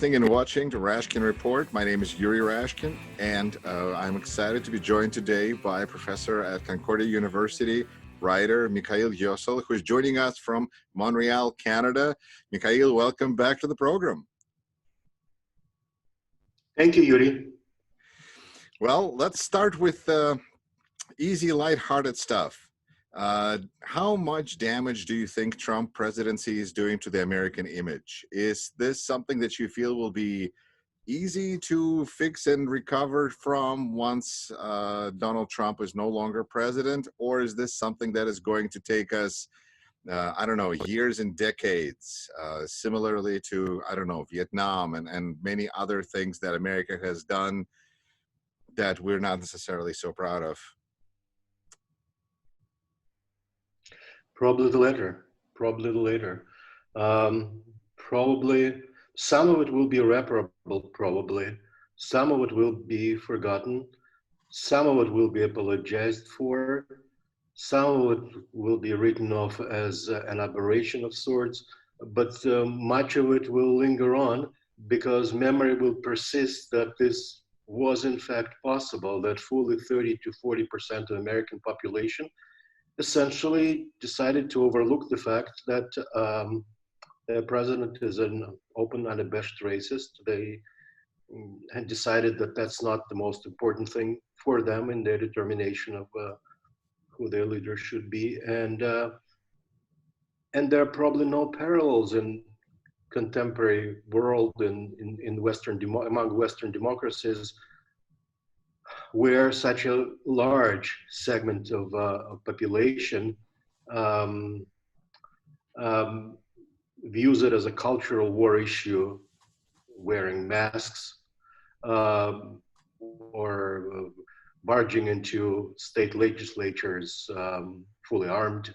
listening and watching to Rashkin Report. My name is Yuri Rashkin, and I'm excited to be joined today by a professor at Concordia University, writer Mikhail Iossel, who is joining us from Montreal, Canada. Mikhail, welcome back to the program. Thank you, Yuri. Well, let's start with easy, lighthearted stuff. How much damage do you think Trump presidency is doing to the American image? Is this something that you feel will be easy to fix and recover from once Donald Trump is no longer president? Or is this something that is going to take us, I don't know, years and decades, similarly to, I don't know, Vietnam and many other things that America has done that we're not necessarily so proud of? Probably the latter. Probably the later. Probably some of it will be irreparable. Probably some of it will be forgotten. Some of it will be apologized for. Some of it will be written off as an aberration of sorts. But much of it will linger on because memory will persist that this was in fact possible. That fully 30 to 40% of the American population essentially decided to overlook the fact that the president is an open, unabashed racist. They had decided that that's not the most important thing for them in their determination of who their leader should be. And there are probably no parallels in contemporary world in among Western democracies where such a large segment of population views it as a cultural war issue, wearing masks or barging into state legislatures fully armed.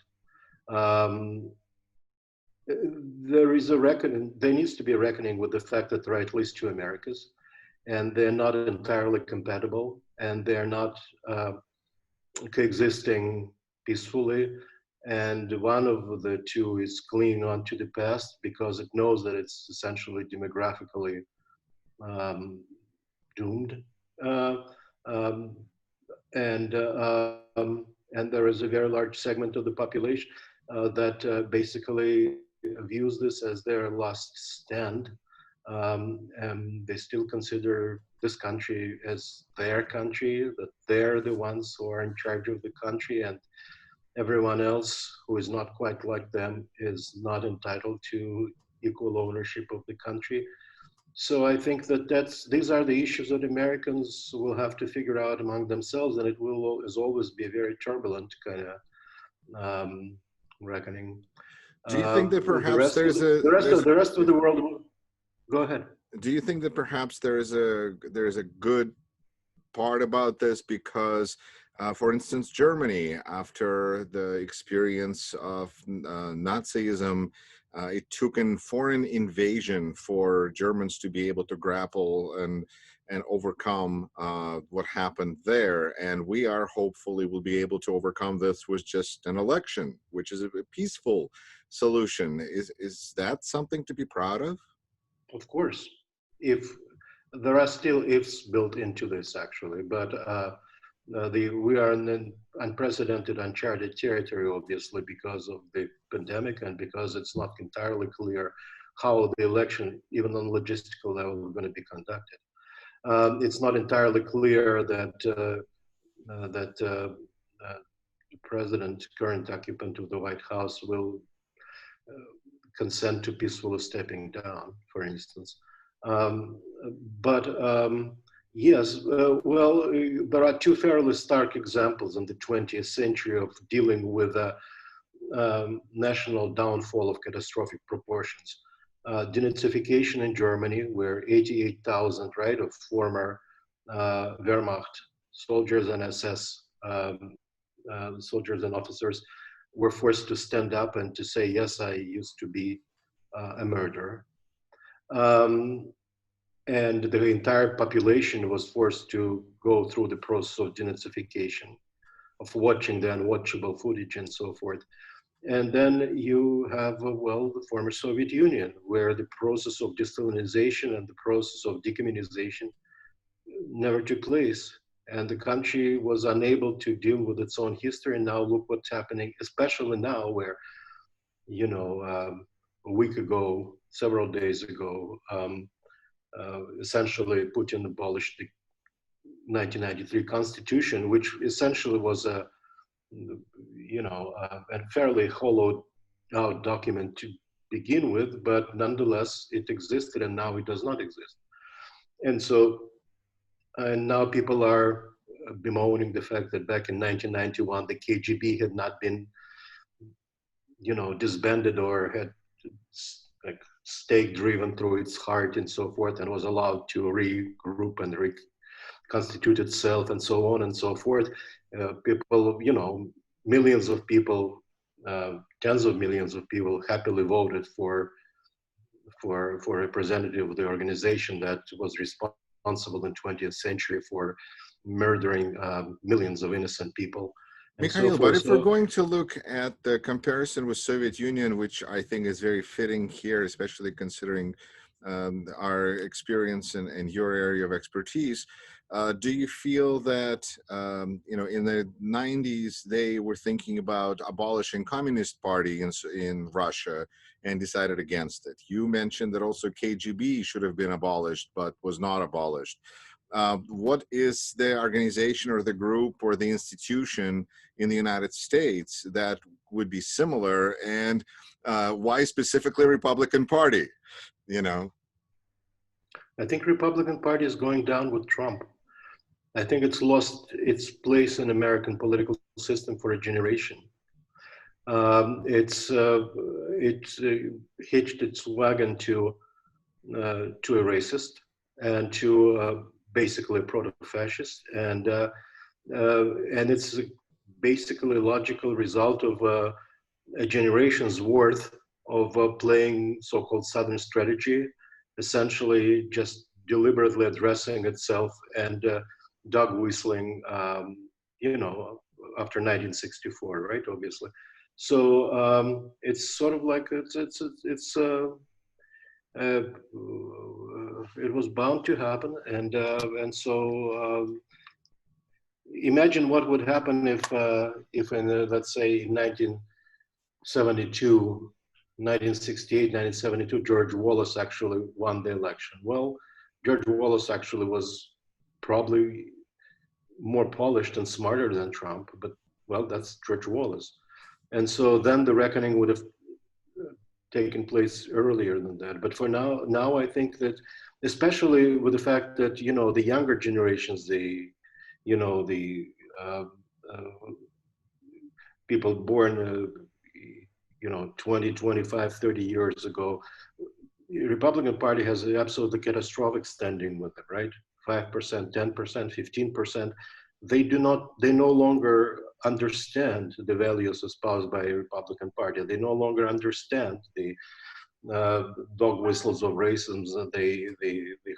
There is a reckoning, there needs to be a reckoning with the fact that there are at least two Americas, and they're not entirely compatible, and they're not coexisting peacefully. And one of the two is clinging on to the past because it knows that it's essentially demographically doomed. And there is a very large segment of the population that basically views this as their last stand. And they still consider this country as their country, that they're the ones who are in charge of the country, and everyone else who is not quite like them is not entitled to equal ownership of the country. So I think that these are the issues that Americans will have to figure out among themselves, and it will, as always, be a very turbulent kind of reckoning. Do you think that perhaps the rest of the world will, go ahead. Do you think that perhaps there is a good part about this because, for instance, Germany, after the experience of Nazism, it took a foreign invasion for Germans to be able to grapple and overcome what happened there, and we are hopefully will be able to overcome this with just an election, which is a peaceful solution. Is that something to be proud of? Of course, if there are still ifs built into this, actually, but we are in an unprecedented, uncharted territory, obviously, because of the pandemic and because it's not entirely clear how the election, even on logistical level, is going to be conducted. It's not entirely clear that the president, current occupant of the White House, will consent to peacefully stepping down, for instance. Yes, well, there are two fairly stark examples in the 20th century of dealing with a national downfall of catastrophic proportions. Denazification in Germany, where 88,000, right, of former Wehrmacht soldiers and SS soldiers and officers were forced to stand up and to say, yes, I used to be a murderer. And the entire population was forced to go through the process of denazification, of watching the unwatchable footage and so forth. And then you have, well, the former Soviet Union, where the process of de-Stalinization and the process of decommunization never took place. And the country was unable to deal with its own history. And now look what's happening, especially now where, a week ago, several days ago, essentially Putin abolished the 1993 constitution, which essentially was a fairly hollowed out document to begin with, but nonetheless it existed and now it does not exist. And so, and now people are bemoaning the fact that back in 1991 the KGB had not been, disbanded or had like stake driven through its heart and so forth, and was allowed to regroup and reconstitute itself and so on and so forth. People, millions of people, tens of millions of people happily voted for representative of the organization that was responsible in 20th century for murdering millions of innocent people and so Mikhail, but forth. if we're So going to look at the comparison with Soviet Union, which I think is very fitting here, especially considering our experience and your area of expertise, do you feel that in the 90s they were thinking about abolishing Communist Party in Russia and decided against it? You mentioned that also KGB should have been abolished, but was not abolished. What is the organization or the group or the institution in the United States that would be similar, and why specifically Republican Party? You know, I think Republican Party is going down with Trump. I think it's lost its place in American political system for a generation. It's hitched its wagon to a racist and to basically a proto-fascist, and it's basically a logical result of a generation's worth of playing so-called Southern strategy, essentially just deliberately addressing itself and dog whistling, after 1964, right? Obviously, so it's sort of like uh, it was bound to happen, and so imagine what would happen if in let's say 1972, 1968, 1972, George Wallace actually won the election. Well, George Wallace actually was probably more polished and smarter than Trump, but well, that's George Wallace. And so then the reckoning would have taken place earlier than that. But for now I think that, especially with the fact that the younger generations, the uh, uh, people born 20, 25, 30 years ago, the Republican Party has an absolutely catastrophic standing with it, right? 5%, 10%, 15%. They no longer understand the values espoused by a Republican Party. They no longer understand the dog whistles of racism, the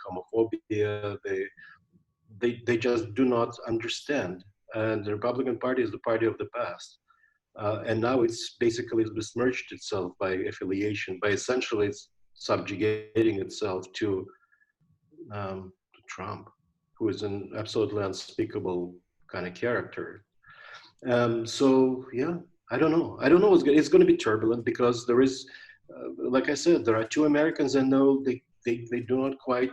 homophobia. They just do not understand. And the Republican Party is the party of the past. And now it's basically besmirched itself by affiliation, by essentially it's subjugating itself to Trump, who is an absolutely unspeakable kind of character. So yeah, I don't know. I don't know. It's going to be turbulent because there is, like I said, there are two Americans and no, they do not quite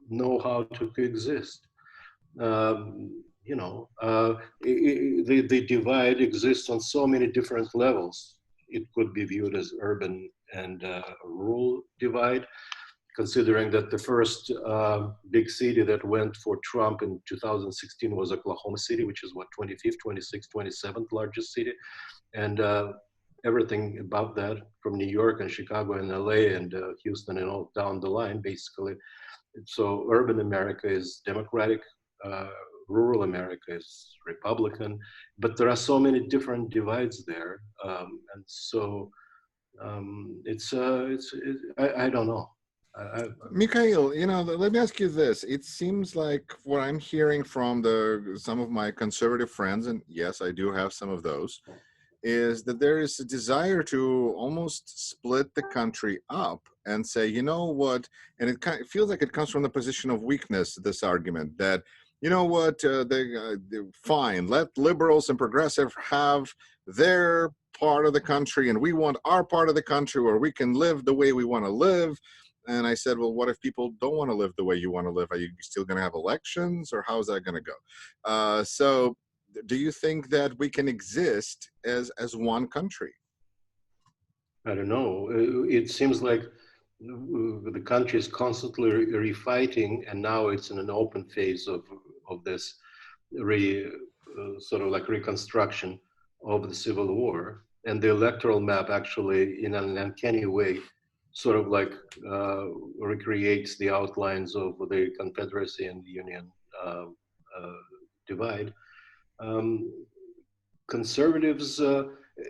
know how to coexist. The divide exists on so many different levels. It could be viewed as urban and rural divide, considering that the first big city that went for Trump in 2016 was Oklahoma City, which is what, 25th, 26th, 27th largest city. And everything above that, from New York and Chicago and LA and Houston and all down the line, basically. So urban America is Democratic, uh, rural America is Republican, but there are so many different divides there, and so I don't know. Mikhail, let me ask you this. It seems like what I'm hearing from some of my conservative friends, and yes, I do have some of those, is that there is a desire to almost split the country up and say, you know what, and it feels like it comes from the position of weakness, this argument that, you know what, fine, let liberals and progressive have their part of the country and we want our part of the country where we can live the way we want to live. And I said, well, what if people don't want to live the way you want to live? Are you still going to have elections, or how's that going to go? So do you think that we can exist as one country? I don't know. It seems like the country is constantly refighting, and now it's in an open phase of this sort of like reconstruction of the civil war. And the electoral map actually, in an uncanny way, sort of like recreates the outlines of the Confederacy and the Union divide. Um, Conservatives,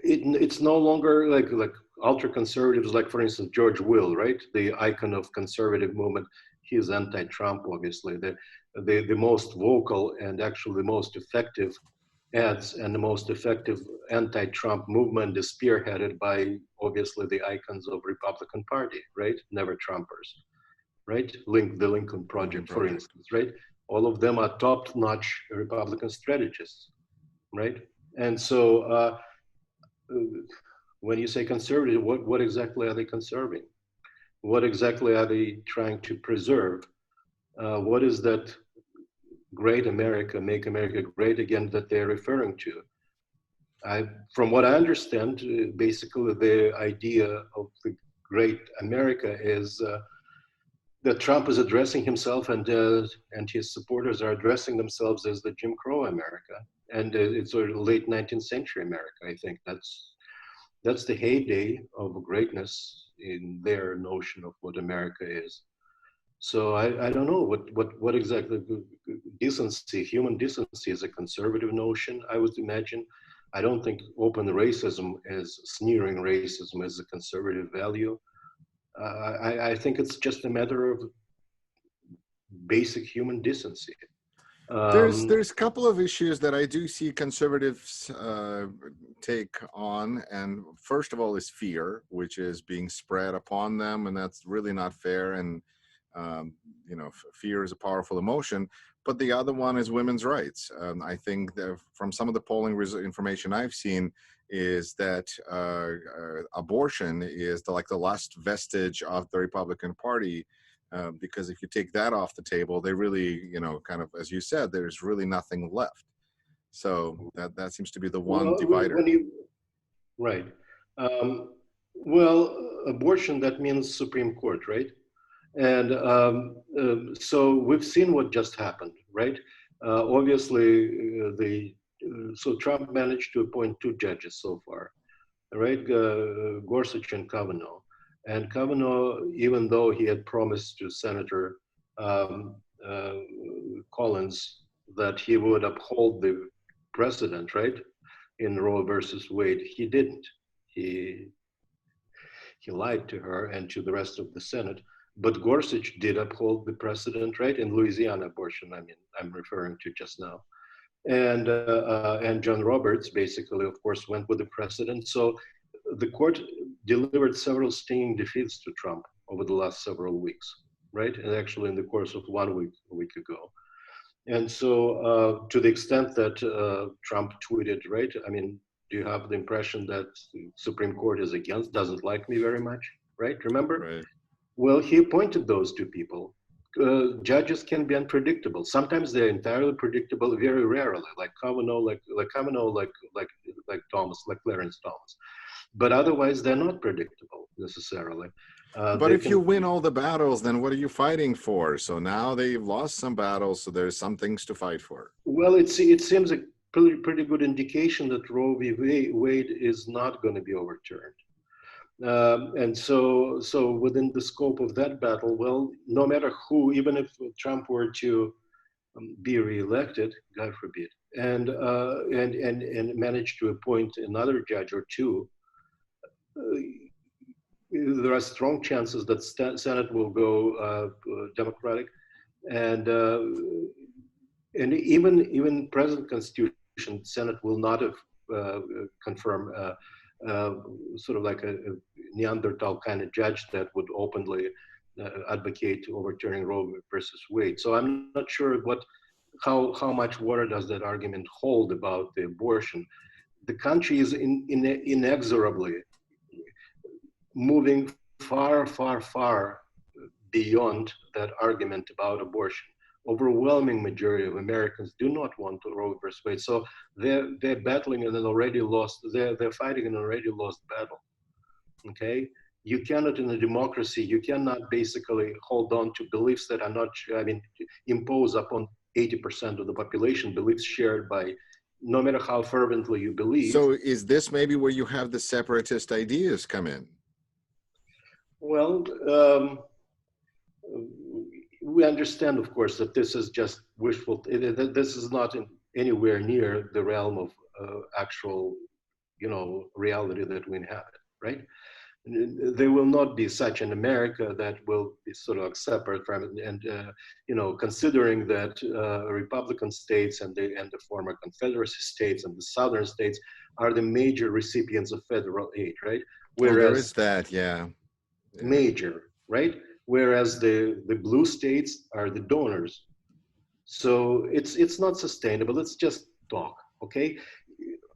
it's no longer like ultra conservatives, like for instance George Will, right, the icon of conservative movement. He's anti-Trump, obviously. The most vocal and actually the most effective ads and the most effective anti-Trump movement is spearheaded by obviously the icons of Republican Party, right? Never Trumpers, right? The Lincoln Project, for instance, right? All of them are top-notch Republican strategists, right? And so when you say conservative, what exactly are they conserving? What exactly are they trying to preserve? What is that great America, make America great again that they're referring to? From what I understand, basically the idea of the great America is that Trump is addressing himself and his supporters are addressing themselves as the Jim Crow America. And it's sort of late 19th century America. I think that's the heyday of greatness in their notion of what America is. So I don't know what exactly decency, human decency is a conservative notion, I would imagine. I don't think open racism as sneering racism is a conservative value. I think it's just a matter of basic human decency. There's a couple of issues that I do see conservatives take on, and first of all is fear, which is being spread upon them, and that's really not fair. And fear is a powerful emotion. But the other one is women's rights. I think that from some of the polling information I've seen is that abortion is the last vestige of the Republican Party. Because if you take that off the table, they really, kind of, as you said, there's really nothing left. So that seems to be the one divider. Right. Well, abortion, that means Supreme Court, right? And so we've seen what just happened, right? Obviously, so Trump managed to appoint two judges so far, right? Gorsuch and Kavanaugh. And Kavanaugh, even though he had promised to Senator Collins that he would uphold the precedent, right, in Roe versus Wade, he didn't. He lied to her and to the rest of the Senate. But Gorsuch did uphold the precedent, right, in Louisiana abortion. I mean, I'm referring to just now. And John Roberts basically, of course, went with the precedent. So the court delivered several stinging defeats to Trump over the last several weeks, right? And actually in the course of 1 week, a week ago. And so to the extent that Trump tweeted, right? I mean, do you have the impression that the Supreme Court is doesn't like me very much, right? Remember? Right. Well, he appointed those two people. Judges can be unpredictable. Sometimes they're entirely predictable, very rarely, like Kavanaugh, like Thomas, like Clarence Thomas. But otherwise, they're not predictable necessarily. But if you win all the battles, then what are you fighting for? So now they've lost some battles, so there's some things to fight for. Well, it seems a pretty good indication that Roe v. Wade is not going to be overturned. And so within the scope of that battle, well, no matter who, even if Trump were to be reelected, God forbid, and manage to appoint another judge or two, there are strong chances that Senate will go Democratic, and even present Constitution, Senate will not have confirm sort of like a Neanderthal kind of judge that would openly advocate overturning Roe versus Wade. So I'm not sure how much water does that argument hold about the abortion. The country is inexorably moving far beyond that argument about abortion. Overwhelming majority of Americans do not want to Roe versus Wade. So they're battling in an already lost, they're fighting an already lost battle. Okay? You cannot, in a democracy, you cannot basically hold on to beliefs that are not, I mean, impose upon 80% of the population, beliefs shared by, no matter how fervently you believe. So is this maybe where you have the separatist ideas come in? Well, we understand, of course, that this is just wishful. This is not anywhere near the realm of actual, reality that we inhabit, right? There will not be such an America that will be sort of separate from it. And, considering that Republican states and the former Confederacy states and the Southern states are the major recipients of federal aid, right? Whereas, there is that, yeah. Major, right? Whereas the blue states are the donors. So it's not sustainable. It's just talk, okay?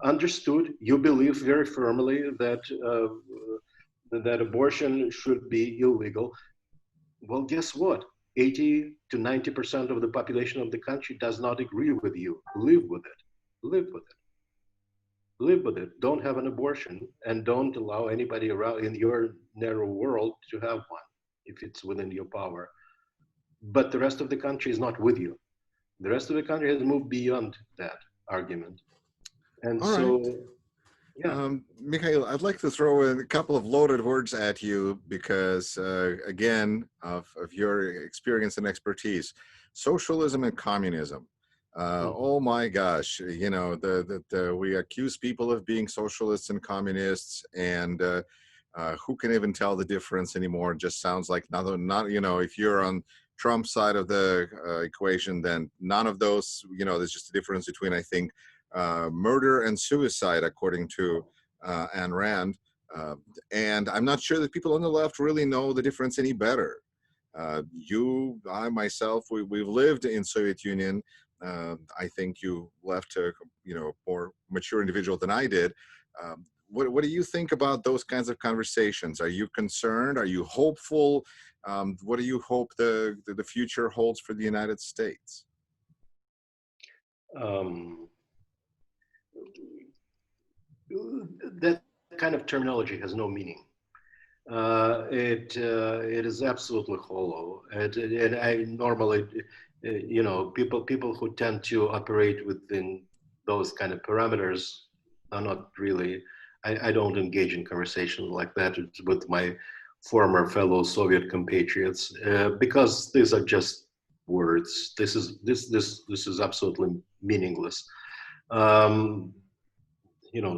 Understood. You believe very firmly that that abortion should be illegal. Well, guess what? 80 to 90% of the population of the country does not agree with you. Live with it. Live with it. Live with it. Don't have an abortion, and don't allow anybody around in your narrow world to have one if it's within your power. But the rest of the country is not with you. The rest of the country has moved beyond that argument. And all so, right. yeah. Mikhail, I'd like to throw in a couple of loaded words at you because, again, of your experience and expertise, socialism and communism. Oh my gosh, we accuse people of being socialists and communists, and who can even tell the difference anymore? It just sounds like if you're on Trump's side of the equation, then none of those, there's just a difference between, I think, murder and suicide, according to Ayn Rand. And I'm not sure that people on the left really know the difference any better. I myself, we've lived in Soviet Union. I think you left a more mature individual than I did. What do you think about those kinds of conversations? Are you concerned? Are you hopeful? What do you hope the future holds for the United States? That kind of terminology has no meaning. It is absolutely hollow. And I normally, people who tend to operate within those kind of parameters are not really. I don't engage in conversation like that with my former fellow Soviet compatriots because these are just words. This is absolutely meaningless.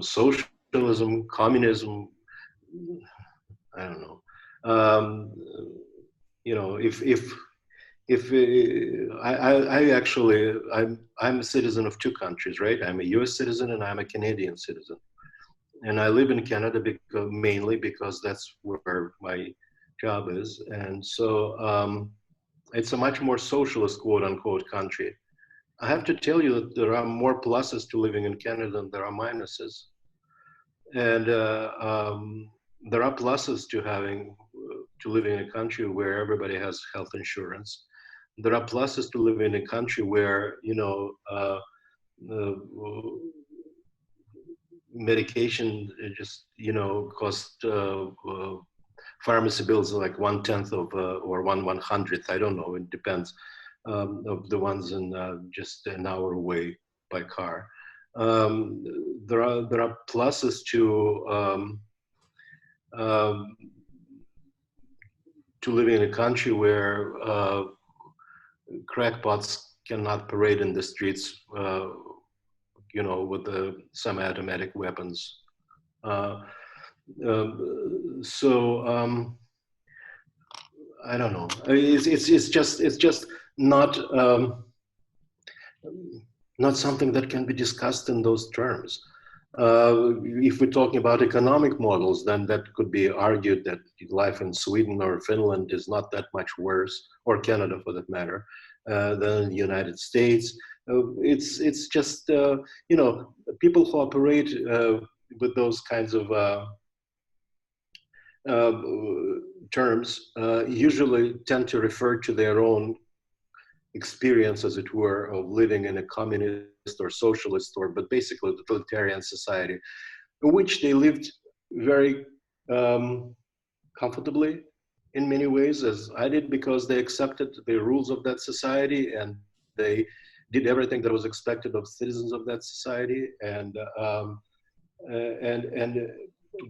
Socialism, communism, I don't know. I'm a citizen of two countries, right? I'm a U.S. citizen and I'm a Canadian citizen, and I live in Canada mainly because that's where my job is, and so it's a much more socialist, quote unquote, country. I have to tell you that there are more pluses to living in Canada than there are minuses. And there are pluses to living in a country where everybody has health insurance. There are pluses to living in a country where, medication just, cost pharmacy bills like 1/10 of or 1/100th. I don't know. It depends of the ones in just an hour away by car. There are pluses to living in a country where crackpots cannot parade in the streets, with the semi-automatic weapons. I don't know. It's just not not something that can be discussed in those terms. If we're talking about economic models, then that could be argued that life in Sweden or Finland is not that much worse, or Canada for that matter, than the United States. It's just people who operate with those kinds of uh, terms usually tend to refer to their own experience, as it were, of living in a communist or socialist or, but basically totalitarian society, in which they lived very um, comfortably in many ways, as I did, because they accepted the rules of that society and they did everything that was expected of citizens of that society. And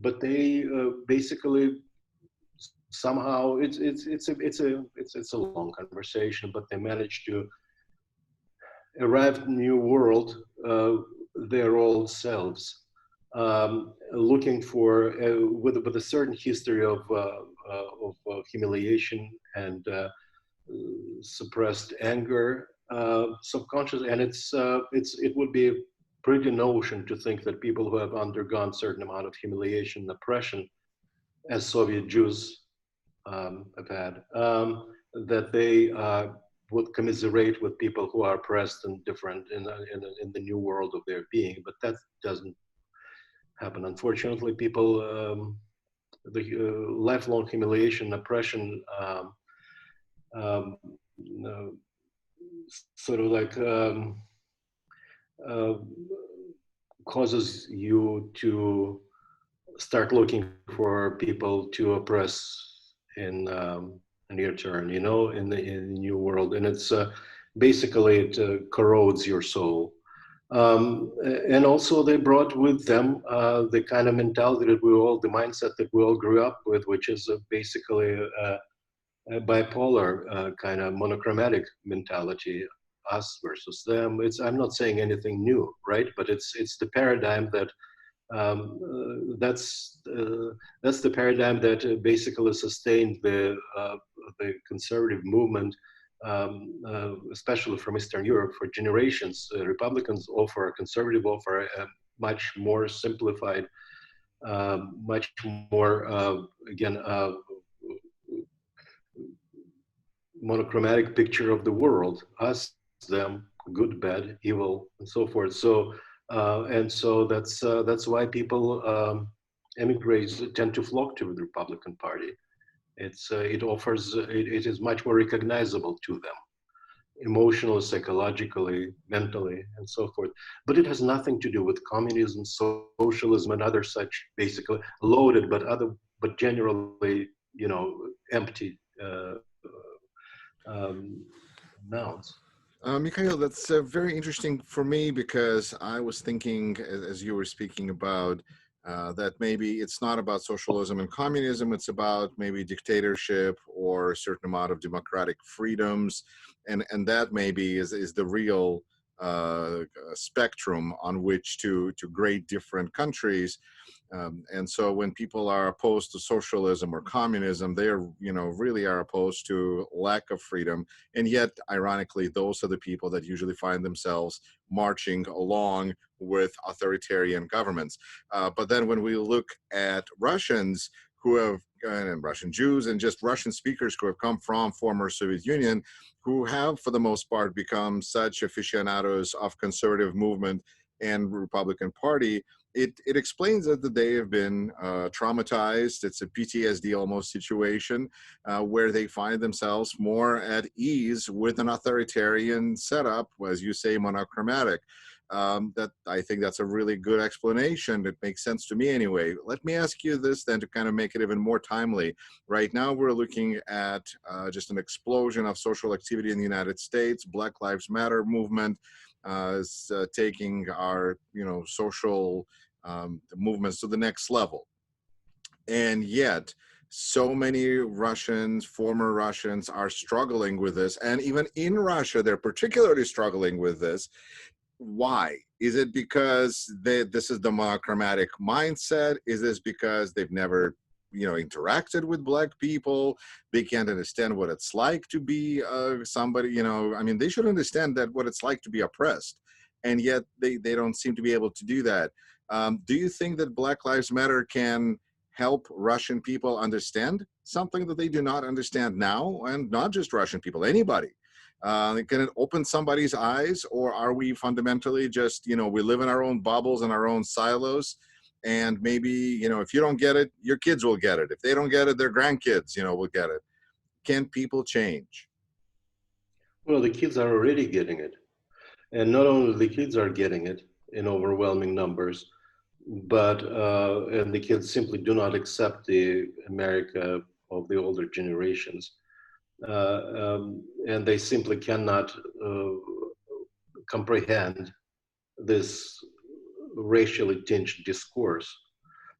but they basically somehow it's a long conversation, but they managed to arrive in the new world, their old selves, looking for with a certain history of humiliation and suppressed anger, subconscious, and it would be a pretty notion to think that people who have undergone certain amount of humiliation and oppression, as Soviet Jews have had, that they would commiserate with people who are oppressed and different in the new world of their being. But that doesn't happen. Unfortunately, people, the lifelong humiliation, oppression, um, uh, sort of like uh, causes you to start looking for people to oppress in a near term, in the new world, and it's basically it corrodes your soul. And also, they brought with them the kind of mentality that the mindset that we all grew up with, which is basically a bipolar kind of monochromatic mentality, us versus them. I'm not saying anything new, right? But it's the paradigm that um, that's the paradigm that basically sustained the conservative movement, especially from Eastern Europe for generations. Conservative offer a much more simplified, much more again monochromatic picture of the world: us, them, good, bad, evil, and so forth. So that's why people immigrants tend to flock to the Republican Party. It is much more recognizable to them, emotionally, psychologically, mentally, and so forth. But it has nothing to do with communism, socialism, and other such basically loaded but generally empty um, nouns. Mikhail, that's very interesting for me because I was thinking, as you were speaking about, that maybe it's not about socialism and communism, it's about maybe dictatorship or a certain amount of democratic freedoms. And that maybe is the real spectrum on which to grade different countries. And so when people are opposed to socialism or communism, they are, really are opposed to lack of freedom. And yet, ironically, those are the people that usually find themselves marching along with authoritarian governments. But then when we look at Russians who have, and Russian Jews and just Russian speakers who have come from former Soviet Union, who have, for the most part, become such aficionados of conservative movement and Republican Party, it explains that they have been traumatized. It's a PTSD almost situation where they find themselves more at ease with an authoritarian setup, as you say, monochromatic. That I think that's a really good explanation. It makes sense to me anyway. Let me ask you this then to kind of make it even more timely. Right now, we're looking at just an explosion of social activity in the United States. Black Lives Matter movement is taking our, social movements to the next level. And yet, so many Russians, former Russians, are struggling with this. And even in Russia, they're particularly struggling with this. Why? Is it because this is the monochromatic mindset? Is this because they've never, interacted with Black people? They can't understand what it's like to be somebody, they should understand that what it's like to be oppressed. And yet they don't seem to be able to do that. Do you think that Black Lives Matter can help Russian people understand something that they do not understand now? And not just Russian people, anybody. Can it open somebody's eyes, or are we fundamentally just, we live in our own bubbles and our own silos? And maybe, if you don't get it, your kids will get it. If they don't get it, their grandkids, will get it. Can people change? Well, the kids are already getting it. And not only the kids are getting it in overwhelming numbers, but and the kids simply do not accept the America of the older generations, and they simply cannot comprehend this racially tinged discourse.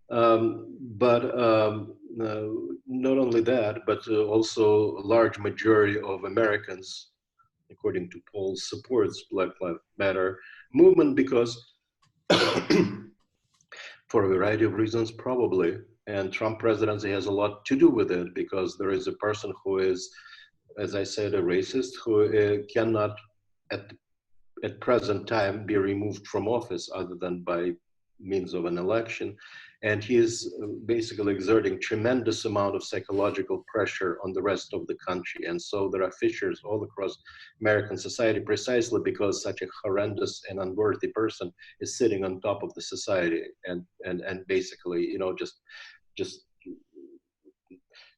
But not only that, but also a large majority of Americans, according to polls, supports Black Lives Matter movement because for a variety of reasons, probably. And Trump presidency has a lot to do with it because there is a person who is, as I said, a racist who cannot at present time be removed from office other than by means of an election. And he is basically exerting tremendous amount of psychological pressure on the rest of the country. And so there are fissures all across American society precisely because such a horrendous and unworthy person is sitting on top of the society and basically, just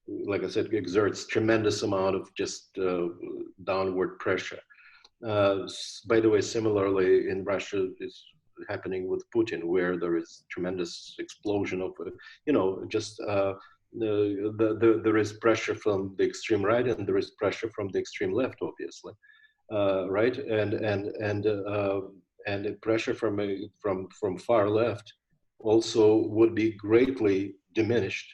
like I said, exerts tremendous amount of just downward pressure. By the way, similarly in Russia, it's happening with Putin, where there is tremendous explosion of, there is pressure from the extreme right, and there is pressure from the extreme left, obviously, right, and the pressure from far left also would be greatly diminished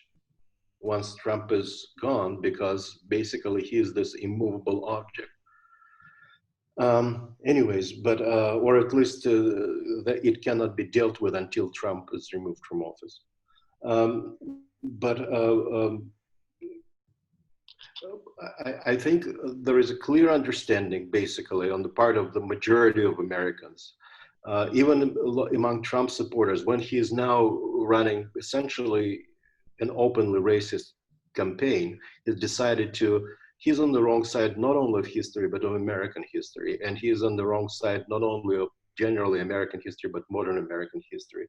once Trump is gone, because basically he is this immovable object. Anyways, but or at least that it cannot be dealt with until Trump is removed from office. But I think there is a clear understanding, basically, on the part of the majority of Americans, even among Trump supporters, when he is now running essentially an openly racist campaign, has decided to. He's on the wrong side not only of history, but of American history. And he is on the wrong side not only of generally American history, but modern American history.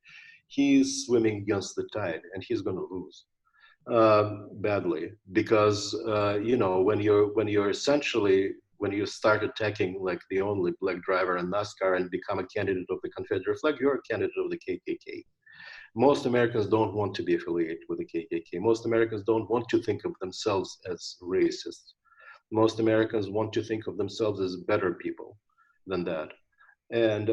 He's swimming against the tide, and he's going to lose badly because when you're essentially when you start attacking like the only black driver in NASCAR and become a candidate of the Confederate flag, you're a candidate of the KKK. Most Americans don't want to be affiliated with the KKK. Most Americans don't want to think of themselves as racists. Most Americans want to think of themselves as better people than that. And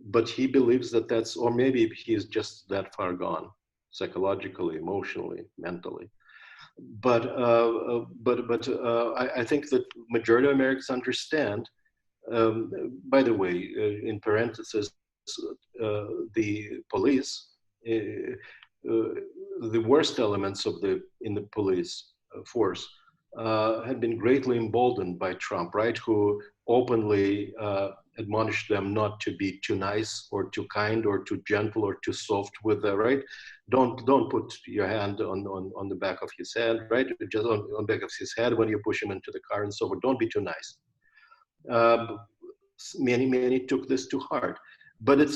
but he believes that that's, or maybe he's just that far gone, psychologically, emotionally, mentally. I think that majority of Americans understand. By the way, in parentheses, the police, the worst elements of in the police force had been greatly emboldened by Trump, right? Who openly admonished them not to be too nice or too kind or too gentle or too soft with the right. Don't put your hand on the back of his head, right? Just on the back of his head when you push him into the car and so forth. Don't be too nice. Many took this to heart, but it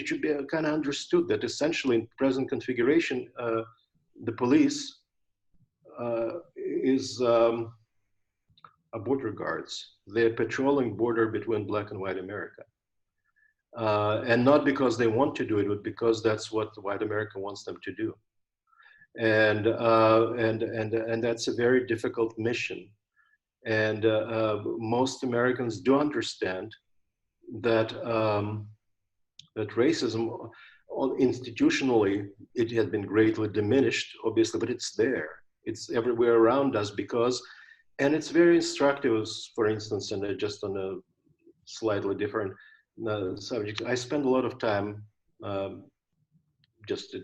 should be kind of understood that essentially in present configuration, the police is border guards. They're patrolling border between black and white America. And not because they want to do it, but because that's what white America wants them to do. And that's a very difficult mission. And most Americans do understand that that racism, institutionally, it has been greatly diminished, obviously, but it's there. It's everywhere around us because, and it's very instructive, for instance, and just on a slightly different subject. I spend a lot of time, just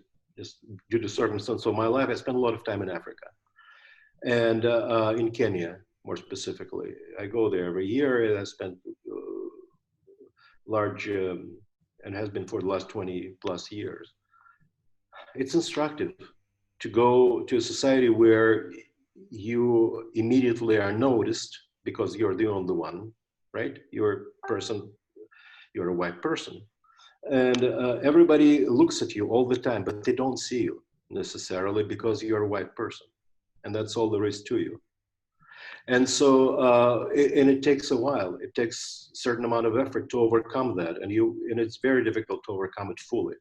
due to circumstances of my life, I spend a lot of time in Africa and in Kenya, more specifically. I go there every year, and I spend large and has been for the last 20 plus years. It's instructive to go to a society where you immediately are noticed because you're the only one, right? You're a white person. And everybody looks at you all the time, but they don't see you necessarily because you're a white person. And that's all there is to you. And so, and it takes a while. It takes a certain amount of effort to overcome that. And it's very difficult to overcome it fully.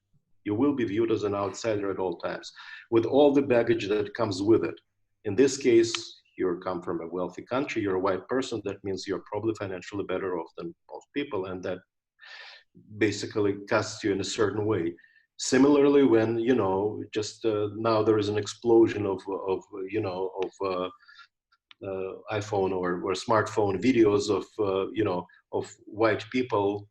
You will be viewed as an outsider at all times with all the baggage that comes with it. In this case, you come from a wealthy country, you're a white person, that means you're probably financially better off than most people. And that basically casts you in a certain way. Similarly, when, just now there is an explosion of iPhone or smartphone videos of of white people,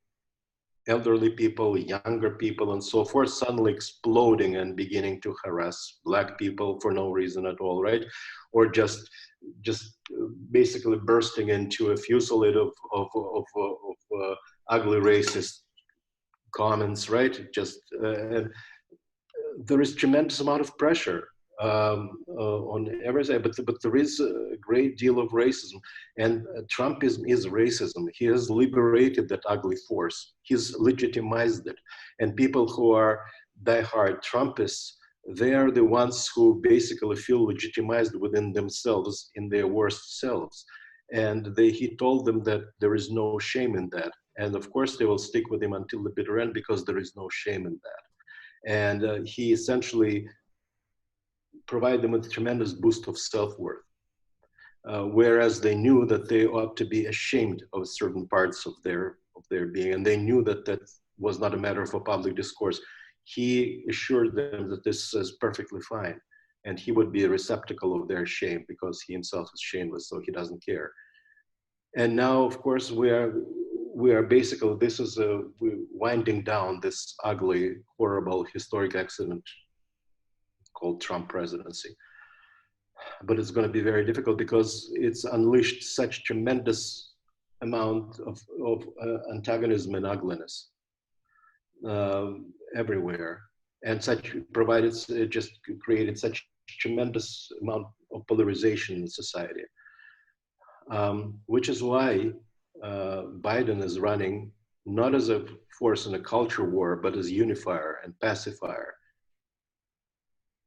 elderly people, younger people, and so forth, suddenly exploding and beginning to harass black people for no reason at all, right? Or just basically bursting into a fusillade of ugly racist comments, right? Just there is tremendous amount of pressure on every side, but there is a great deal of racism, and Trumpism is racism. He has liberated that ugly force. He's legitimized it, and people who are diehard Trumpists, they are the ones who basically feel legitimized within themselves in their worst selves, and he told them that there is no shame in that, and of course they will stick with him until the bitter end because there is no shame in that. And he essentially provided them with a tremendous boost of self-worth, whereas they knew that they ought to be ashamed of certain parts of their being, and they knew that that was not a matter of a public discourse. He assured them that this is perfectly fine, and he would be a receptacle of their shame because he himself is shameless, so he doesn't care. And now, of course, we are basically, this is we're winding down this ugly, horrible, historic accident called Trump presidency. But it's going to be very difficult because it's unleashed such tremendous amount of antagonism and ugliness everywhere, and such provided it just created such tremendous amount of polarization in society, which is why Biden is running not as a force in a culture war, but as unifier and pacifier.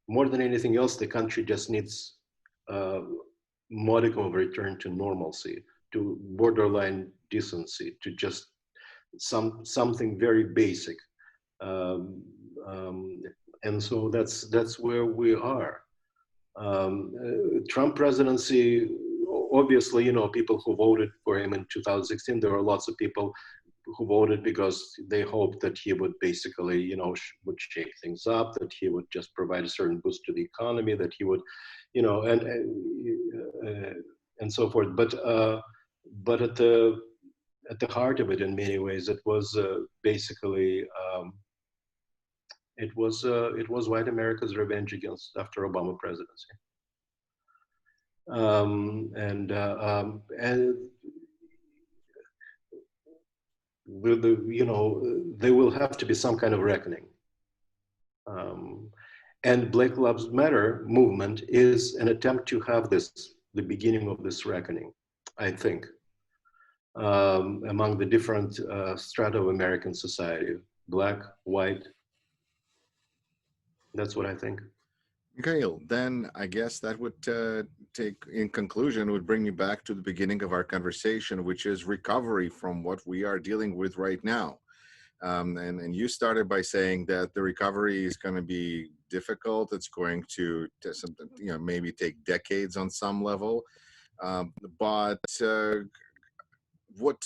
More than anything else, the country just needs a modicum of return to normalcy, to borderline decency, to just something very basic. And so that's where we are. Trump presidency, obviously, people who voted for him in 2016, there were lots of people who voted because they hoped that he would basically, would shake things up, that he would just provide a certain boost to the economy, that he would, and so forth. But at the heart of it, in many ways, it was basically it was white America's revenge after Obama presidency. And there will have to be some kind of reckoning. And Black Lives Matter movement is an attempt to have the beginning of this reckoning, I think, among the different strata of American society, black, white. That's what I think. Mikhail, then I guess that would in conclusion, would bring you back to the beginning of our conversation, which is recovery from what we are dealing with right now. And you started by saying that the recovery is going to be difficult. It's going to maybe take decades on some level. But what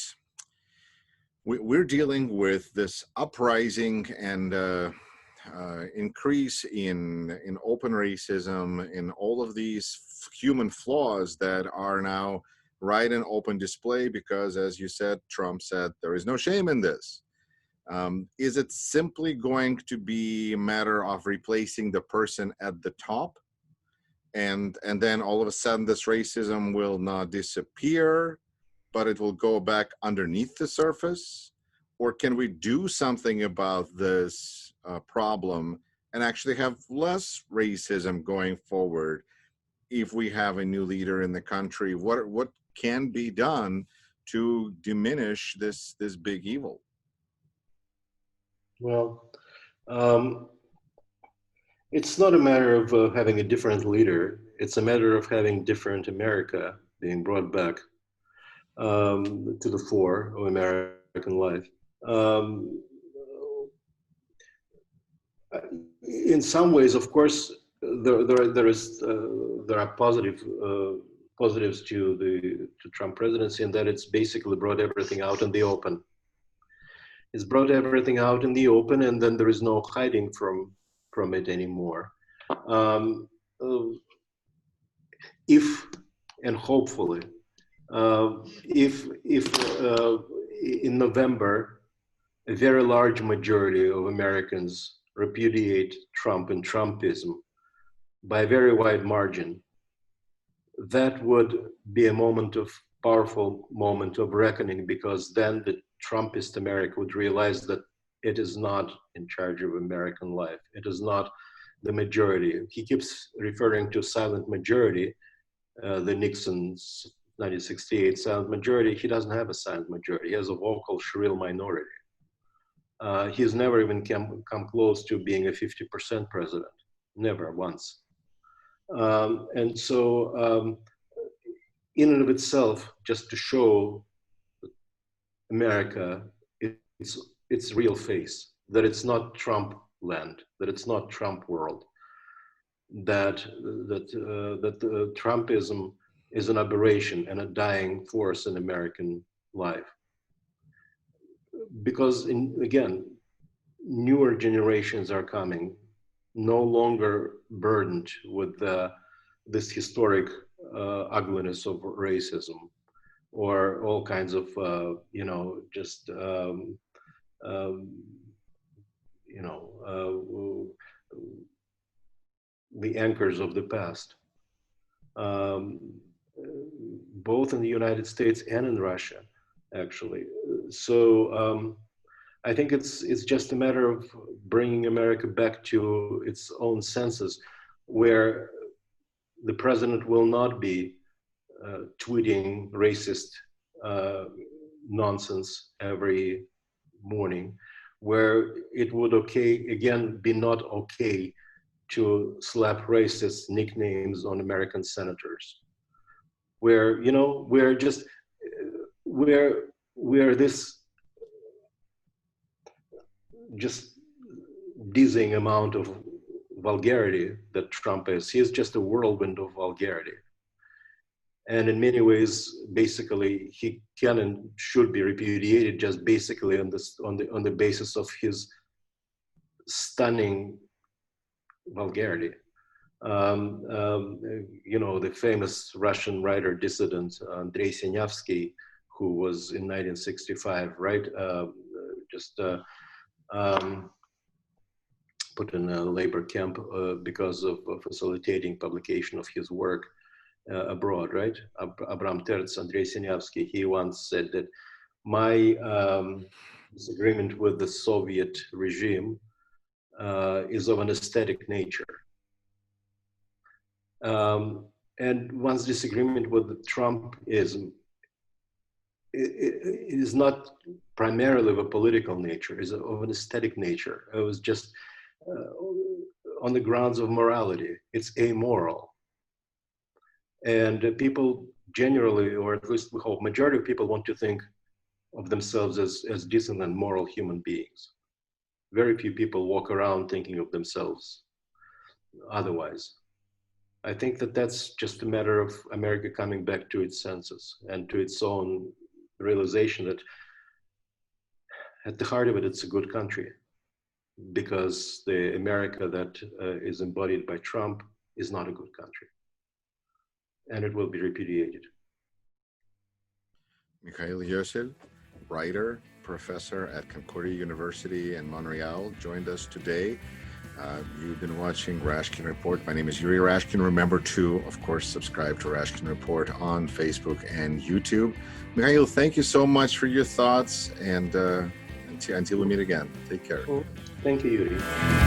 we're dealing with this uprising and increase in open racism, in all of these human flaws that are now right in open display because, as you said, Trump said, there is no shame in this. Is it simply going to be a matter of replacing the person at the top? And then all of a sudden this racism will not disappear, but it will go back underneath the surface? or can we do something about this problem and actually have less racism going forward if we have a new leader in the country? What can be done to diminish this big evil? Well, um, it's not a matter of having a different leader. It's a matter of having different America being brought back to the fore of American life. Um, in some ways, of course, there are positives to the Trump presidency, in that it's basically brought everything out in the open. It's brought everything out in the open, and then there is no hiding from it anymore. Um, uh, if and hopefully, if in November a very large majority of Americans repudiate Trump and Trumpism by a very wide margin, that would be a powerful moment of reckoning, because then the Trumpist America would realize that it is not in charge of American life. It is not the majority. He keeps referring to silent majority, the Nixon's 1968 silent majority. He doesn't have a silent majority. He has a vocal, shrill minority. He's never even come close to being a 50% president, never once. And so in and of itself, just to show America its real face, that it's not Trump land, that it's not Trump world, that Trumpism is an aberration and a dying force in American life. Because again, newer generations are coming, no longer burdened with this historic ugliness of racism, or all kinds of just the anchors of the past, both in the United States and in Russia, actually. So I think it's just a matter of bringing America back to its own senses, where the president will not be tweeting racist nonsense every morning, where it would be not okay to slap racist nicknames on American senators, where we're this just dizzying amount of vulgarity that Trump is. He is just a whirlwind of vulgarity. And in many ways, basically, he can and should be repudiated just basically on the basis of his stunning vulgarity. The famous Russian writer dissident Andrei Sinyavsky, who was in 1965, right, put in a labor camp because of facilitating publication of his work abroad, right? Abram Terz, Andrei Sinyavsky, he once said that my disagreement with the Soviet regime is of an aesthetic nature. And one's disagreement with Trumpism is not primarily of a political nature, is of an aesthetic nature. It was just on the grounds of morality. It's amoral. And people generally, or at least we hope, majority of people want to think of themselves as decent and moral human beings. Very few people walk around thinking of themselves otherwise. I think that that's just a matter of America coming back to its senses and to its own realization that at the heart of it, it's a good country, because the America that is embodied by Trump is not a good country, and it will be repudiated. Mikhail Iossel, writer, professor at Concordia University in Montreal, joined us today. You've been watching Rashkin Report. My name is Yuri Rashkin. Remember to, of course, subscribe to Rashkin Report on Facebook and YouTube. Mikhail, thank you so much for your thoughts, and Until we meet again, take care. Thank you, Yuri.